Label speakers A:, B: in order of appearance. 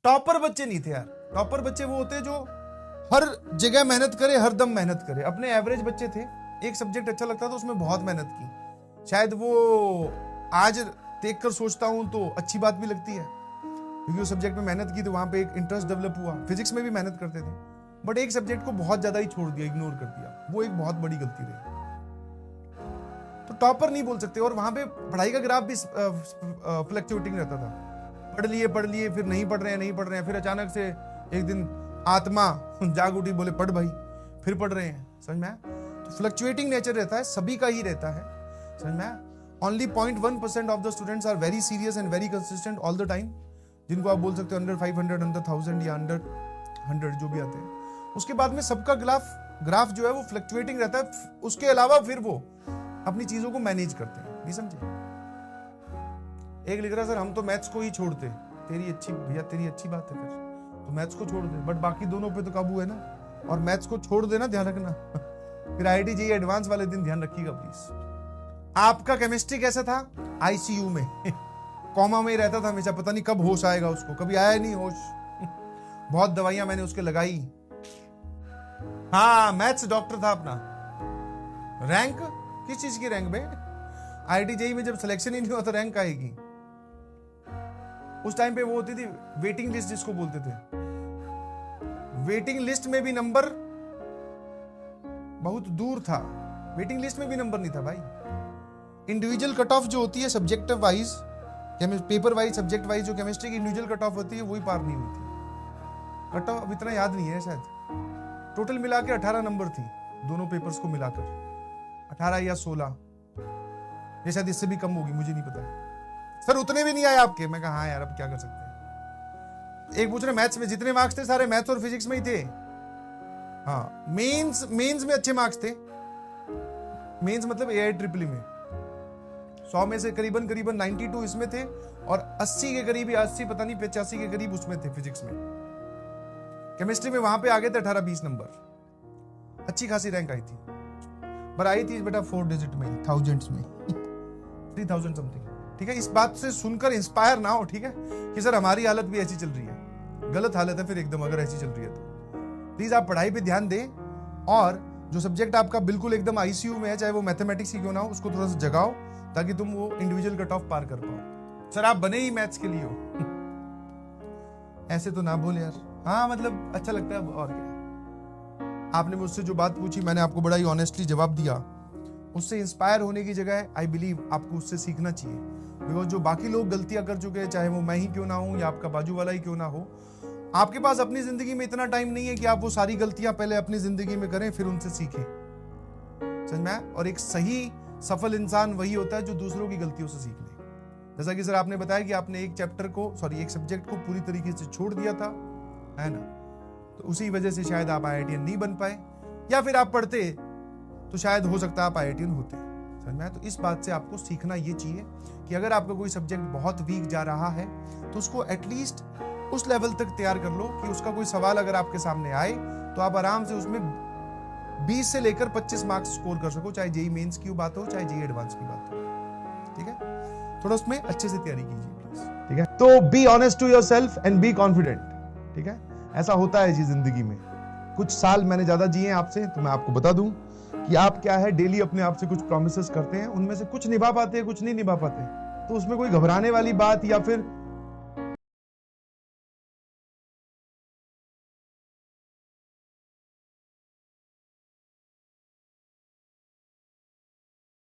A: Topper बच्चे नहीं थे यार। टॉपर बच्चे वो होते जो हर जगह मेहनत करे, हर दम मेहनत करे। अपने एवरेज बच्चे थे, एक सब्जेक्ट अच्छा लगता था उसमें बहुत मेहनत की। शायद वो आज देख कर सोचता हूं तो अच्छी बात भी लगती है, क्योंकि उस सब्जेक्ट में मेहनत की तो वहां पे एक इंटरेस्ट डेवलप हुआ। फिजिक्स में भी मेहनत करते थे, बट एक सब्जेक्ट को बहुत ज्यादा ही छोड़ दिया, इग्नोर कर दिया। वो एक बहुत बड़ी गलती रही। तो टॉपर नहीं बोल सकते। और वहां पे पढ़ाई का ग्राफ भी फ्लक्चुएटिंग रहता था। पढ़ लिए फिर नहीं पढ़ रहे हैं, फिर अचानक से एक दिन आत्मा जाग उठी, बोले पढ़ भाई, फिर पढ़ रहे हैं। समझ में आया? तो फ्लक्चुएटिंग नेचर रहता है, सभी का ही रहता है। समझ में आया? Only 0.1% of the students are very serious and very consistent all the time, जिनको आप बोल सकते हो अंडर 500, अंडर 1000 या अंडर 100 जो भी आते हैं। उसके बाद में सबका ग्राफ जो है वो फ्लक्चुएटिंग रहता है। उसके अलावा फिर वो अपनी चीजों को मैनेज करते हैं। नहीं समझे? एक लिख रहा सर हम तो मैथ्स को ही छोड़ते। तेरी अच्छी बात है, फिर तो मैथ्स को छोड़ दे, बट बाकी दोनों पे तो काबू है ना। और मैथ्स को छोड़ देना, ध्यान रखना। फिर IIT JEE एडवांस वाले दिन ध्यान रखिएगा प्लीज। आपका केमिस्ट्री कैसा था? ICU में कॉमा में ही रहता था हमेशा, पता नहीं कब होश आएगा उसको। कभी आया नहीं होश। बहुत दवाइयां मैंने उसके लगाई। हाँ, मैथ्स डॉक्टर था अपना। रैंक किस चीज की रैंक में? IIT JEE में जब सिलेक्शन ही नहीं हुआ तो रैंक आएगी। उस टाइम पे वो होती थी वेटिंग लिस्ट, जिसको बोलते थे। वेटिंग लिस्ट में भी नंबर बहुत दूर था। वेटिंग लिस्ट में भी नंबर नहीं था भाई। इंडिविजुअल कट ऑफ जो होती है subjective wise, paper wise, subject wise, जो केमिस्ट्री की इंडिविजुअल कट ऑफ होती है वही पार नहीं हुई थी। कट ऑफ इतना याद नहीं है शायद। टोटल मिला के 18 नंबर थी दोनों पेपर्स को मिलाकर, 18 या 16, ये शायद इससे भी कम होगी, मुझे नहीं पता। सर उतने भी नहीं आए आपके? मैं कहा हाँ यार, अब क्या कर सकते हैं। एक पूछ रहे मैथ्स में जितने मार्क्स थे सारे मैथ्स और फिजिक्स में ही थे। हाँ, मेंस में अच्छे मार्क्स थे। मेंस मतलब AIEEE में 100 में से करीबन 92 इसमें थे, और 80 के करीब, 80 पता नहीं 85 के करीब उसमें थे फिजिक्स में। केमिस्ट्री में वहां पे आ गए थे 18-20 नंबर। अच्छी खासी रैंक आई थी, पर आई थी बेटा 4 डिजिट में, थाउजेंड्स में, 3000 समथिंग। ठीक है, इस बात से सुनकर इंस्पायर ना हो, ठीक है, कि सर हमारी हालत भी ऐसी चल रही है। गलत हालत है फिर एकदम, अगर ऐसी चल रही है तो प्लीज आप पढ़ाई पे ध्यान दें। और जो सब्जेक्ट आपका बिल्कुल एकदम ICU में है, चाहे वो मैथमेटिक्स ही क्यों ना हो, उसको थोड़ा सा जगाओ, ताकि तुम वो इंडिविजुअल कट ऑफ पार कर पाओ। सर आप बने ही मैथ्स के लिए हो। ऐसे तो ना बोले यार। हाँ मतलब अच्छा लगता है, और क्या। आपने मुझसे जो बात पूछी, मैंने आपको बड़ा ही ऑनेस्टली जवाब दिया। उससे इंस्पायर होने की जगह आई बिलीव आपको उससे सीखना चाहिए। बिकॉज जो बाकी लोग गलतियां कर चुके हैं, चाहे वो मैं ही क्यों ना हूं या आपका बाजू वाला ही क्यों ना हो, आपके पास अपनी जिंदगी में इतना टाइम नहीं है कि आप वो सारी गलतियां पहले अपनी जिंदगी में करें, फिर उनसे सीखें। समझ में आया? और एक सही सफल इंसान वही होता है जो दूसरों की गलतियों से सीख ले। जैसा कि सर आपने बताया कि आपने एक सब्जेक्ट को पूरी तरीके से छोड़ दिया था, है ना? तो उसी वजह से शायद आप IITian नहीं बन पाए, या फिर आप पढ़ते तो शायद हो सकता है आप IITian होते। समझ में आया? तो इस बात से आपको सीखना ये चाहिए कि अगर आपका कोई सब्जेक्ट बहुत वीक जा रहा है तो उसको एटलीस्ट उस लेवल तक तैयार कर लो कि उसका कोई सवाल अगर आपके सामने आए तो आप आराम से उसमें 20 से लेकर 25 मार्क्स स्कोर कर सको, चाहे JEE मेंस की बात हो, चाहे JEE एडवांस की बात हो। ठीक है, थोड़ा उसमें अच्छे से तैयारी कीजिए प्लीज। ठीक है, तो be honest to yourself and be confident. ठीक है, ऐसा होता है जी जिंदगी में। कुछ साल मैंने ज्यादा जिए आपसे, तो मैं आपको बता दूं कि आप क्या है, डेली अपने आप से कुछ प्रॉमिसेस करते हैं, उनमें से कुछ निभा पाते हैं, कुछ नहीं निभा पाते। तो उसमें कोई घबराने वाली बात या फिर